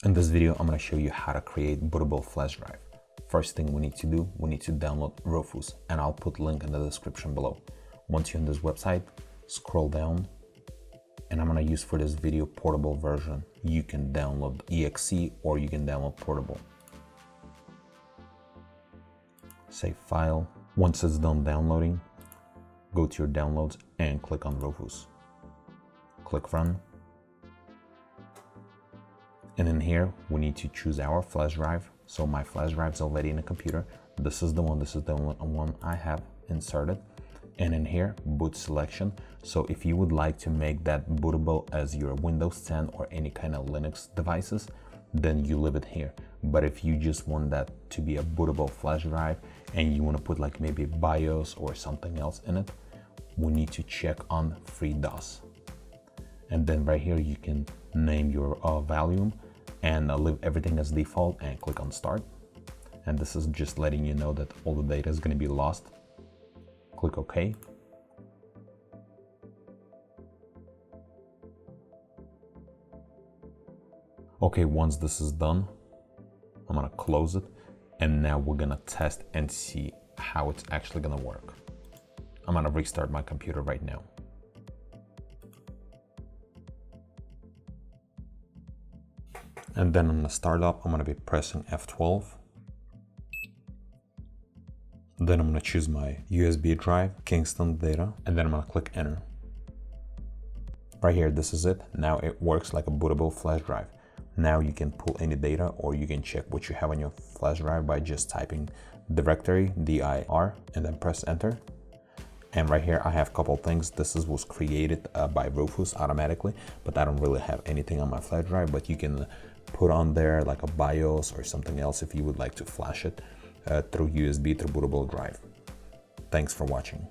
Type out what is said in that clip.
In this video, I'm going to show you how to create bootable flash drive. First thing we need to do, we need to download RUFUS, and I'll put link in the description below. Once you're on this website, scroll down, and I'm going to use for this video portable version. You can download exe or you can download portable. Save file. Once it's done downloading, go to your downloads and click on RUFUS. Click run. And in here, we need to choose our flash drive. So my flash drive is already in the computer. This is the one I have inserted. And in here, boot selection. So if you would like to make that bootable as your Windows 10 or any kind of Linux devices, then you leave it here. But if you just want that to be a bootable flash drive and you want to put like maybe BIOS or something else in it, we need to check on free DOS. And then right here, you can name your volume and leave everything as default and click on start. And this is just letting you know that all the data is going to be lost. Click OK. Okay, once this is done, I'm going to close it. And now we're going to test and see how it's actually going to work. I'm going to restart my computer right now. And then on the startup, I'm going to be pressing F12. Then I'm going to choose my USB drive, Kingston data, and then I'm going to click enter. Right here, this is it. Now it works like a bootable flash drive. Now you can pull any data or you can check what you have on your flash drive by just typing directory, dir, and then press enter. And right here, I have a couple things. This was created by RUFUS automatically, but I don't really have anything on my flash drive, but you can put on there like a BIOS or something else if you would like to flash it through USB, through bootable drive. Thanks for watching.